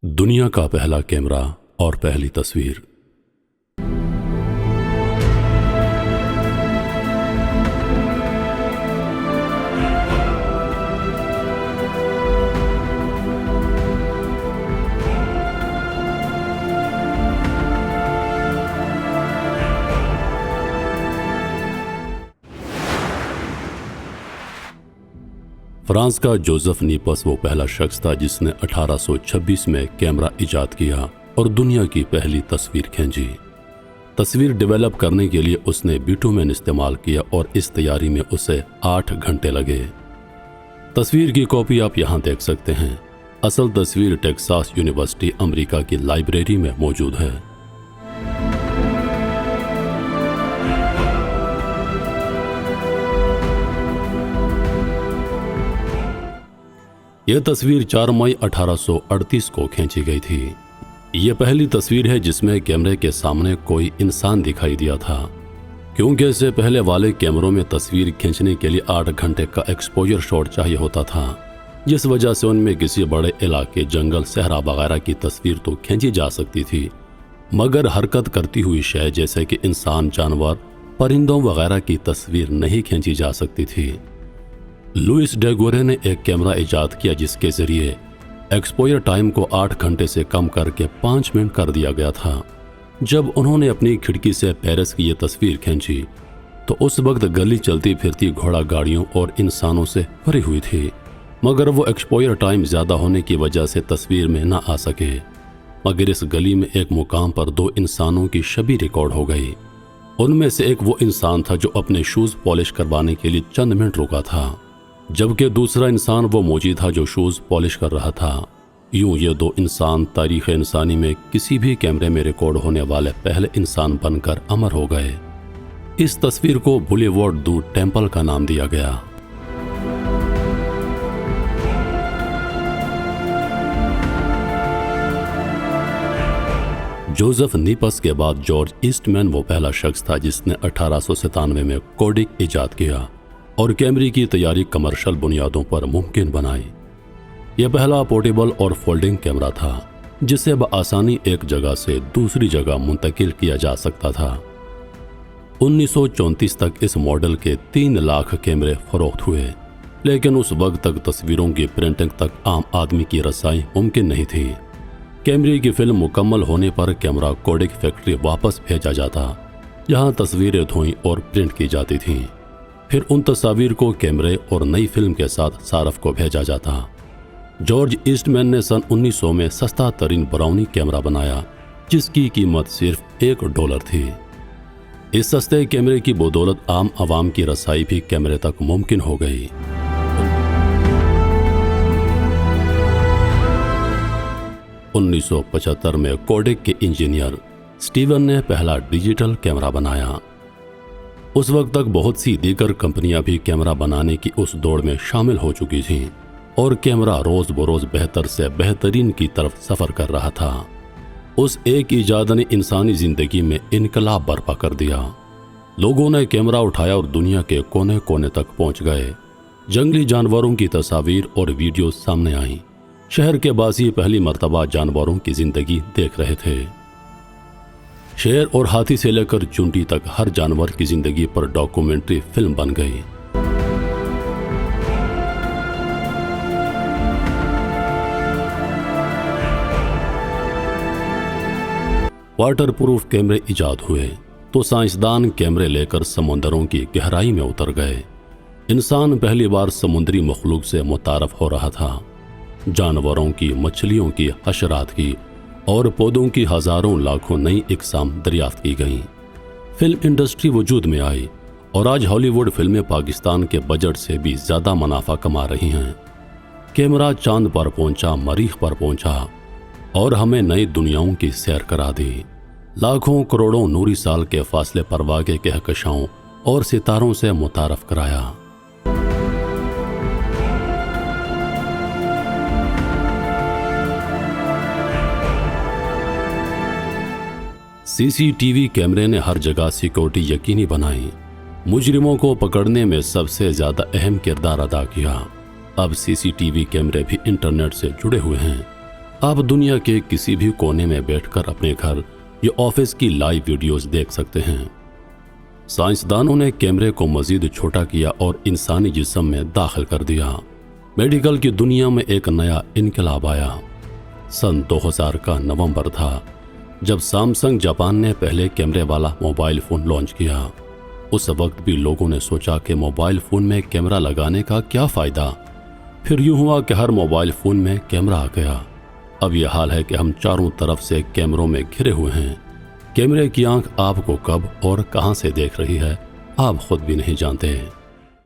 दुनिया का पहला कैमरा और पहली तस्वीर। फ्रांस का जोसेफ नीपस वो पहला शख्स था जिसने 1826 में कैमरा इजाद किया और दुनिया की पहली तस्वीर खींची। तस्वीर डेवलप करने के लिए उसने बिटुमेन इस्तेमाल किया और इस तैयारी में उसे 8 घंटे लगे। तस्वीर की कॉपी आप यहाँ देख सकते हैं। असल तस्वीर टेक्सास यूनिवर्सिटी अमेरिका की लाइब्रेरी में मौजूद है। यह तस्वीर 4 मई 1838 को खींची गई थी। यह पहली तस्वीर है जिसमें कैमरे के सामने कोई इंसान दिखाई दिया था, क्योंकि इससे पहले वाले कैमरों में तस्वीर खींचने के लिए 8 घंटे का एक्सपोजर शॉट चाहिए होता था, जिस वजह से उनमें किसी बड़े इलाके, जंगल, सहरा वगैरह की तस्वीर तो खींची जा सकती थी, मगर हरकत करती हुई शय जैसे कि इंसान, जानवर, परिंदों वगैरह की तस्वीर नहीं खींची जा सकती थी। लुइस डेगोरे ने एक कैमरा इजाद किया जिसके जरिए एक्सपोजर टाइम को 8 घंटे से कम करके 5 मिनट कर दिया गया था। जब उन्होंने अपनी खिड़की से पेरिस की ये तस्वीर खींची तो उस वक्त गली चलती फिरती घोड़ा गाड़ियों और इंसानों से भरी हुई थी, मगर वो एक्सपोजर टाइम ज़्यादा होने की वजह से तस्वीर में ना आ सके। मगर इस गली में एक मुकाम पर 2 इंसानों की छवि रिकॉर्ड हो गई। उनमें से एक वो इंसान था जो अपने शूज़ पॉलिश करवाने के लिए चंद मिनट रुका था, जबकि दूसरा इंसान वो मौजी था जो शूज़ पॉलिश कर रहा था। यूं ये 2 इंसान तारीख़ इंसानी में किसी भी कैमरे में रिकॉर्ड होने वाले पहले इंसान बनकर अमर हो गए। इस तस्वीर को बुलेवार्ड दू टेम्पल का नाम दिया गया। जोसेफ नीपस के बाद जॉर्ज ईस्टमैन वो पहला शख्स था जिसने 1897 में कोडिक इजाद किया और कैमरे की तैयारी कमर्शियल बुनियादों पर मुमकिन बनाई। यह पहला पोर्टेबल और फोल्डिंग कैमरा था जिसे बआसानी एक जगह से दूसरी जगह मुंतकिल किया जा सकता था। 1934 तक इस मॉडल के 3 लाख कैमरे फरोख्त हुए, लेकिन उस वक्त तक तस्वीरों की प्रिंटिंग तक आम आदमी की रसाई मुमकिन नहीं थी। कैमरे की फिल्म मुकम्मल होने पर कैमरा कोडिक फैक्ट्री वापस भेजा जाता, जहां तस्वीरें धोई और प्रिंट की जाती थीं। फिर उन तस्वीर को कैमरे और नई फिल्म के साथ सारफ को भेजा जाता। जॉर्ज ईस्टमैन ने सन 1900 में सस्ता तरीन ब्राउनी कैमरा बनाया जिसकी कीमत सिर्फ $1 थी। इस सस्ते कैमरे की बदौलत आम आवाम की रसाई भी कैमरे तक मुमकिन हो गई। उन्नीस 1975 में कोडिक के इंजीनियर स्टीवन ने पहला डिजिटल कैमरा बनाया। उस वक्त तक बहुत सी दीगर कंपनियां भी कैमरा बनाने की उस दौड़ में शामिल हो चुकी थीं और कैमरा रोज बरोज बेहतर से बेहतरीन की तरफ सफर कर रहा था। उस एक ईजाद ने इंसानी जिंदगी में इनकलाब बर्पा कर दिया। लोगों ने कैमरा उठाया और दुनिया के कोने कोने तक पहुंच गए। जंगली जानवरों की तस्वीर और वीडियो सामने आई। शहर के बासी पहली मर्तबा जानवरों की जिंदगी देख रहे थे। शेर और हाथी से लेकर चूंटी तक हर जानवर की जिंदगी पर डॉक्यूमेंट्री फिल्म बन गई। वाटरप्रूफ कैमरे इजाद हुए तो साइंसदान कैमरे लेकर समुद्रों की गहराई में उतर गए। इंसान पहली बार समुद्री मखलूक से मुतारफ हो रहा था। जानवरों की, मछलियों की, हशरात की और पौधों की हजारों लाखों नई इकसाम दरियाफ्त की गईं। फिल्म इंडस्ट्री वजूद में आई और आज हॉलीवुड फिल्में पाकिस्तान के बजट से भी ज़्यादा मुनाफा कमा रही हैं। कैमरा चांद पर पहुंचा, मरीख पर पहुंचा और हमें नई दुनियाओं की सैर करा दी। लाखों करोड़ों नूरी साल के फासले पर वाक़े कहकशाओं और सितारों से मुतारफ कराया। सीसीटीवी कैमरे ने हर जगह सिक्योरिटी यकीनी बनाई। मुजरिमों को पकड़ने में सबसे ज़्यादा अहम किरदार अदा किया। अब सीसीटीवी कैमरे भी इंटरनेट से जुड़े हुए हैं। आप दुनिया के किसी भी कोने में बैठकर अपने घर या ऑफिस की लाइव वीडियोस देख सकते हैं। साइंसदानों ने कैमरे को मजीद छोटा किया और इंसानी जिस्म में दाखिल कर दिया। मेडिकल की दुनिया में एक नया इनकलाब आया। सन 2000 का नवंबर था जब सैमसंग जापान ने पहले कैमरे वाला मोबाइल फ़ोन लॉन्च किया। उस वक्त भी लोगों ने सोचा कि मोबाइल फ़ोन में कैमरा लगाने का क्या फ़ायदा। फिर यूं हुआ कि हर मोबाइल फ़ोन में कैमरा आ गया। अब यह हाल है कि हम चारों तरफ से कैमरों में घिरे हुए हैं। कैमरे की आंख आपको कब और कहां से देख रही है, आप खुद भी नहीं जानते।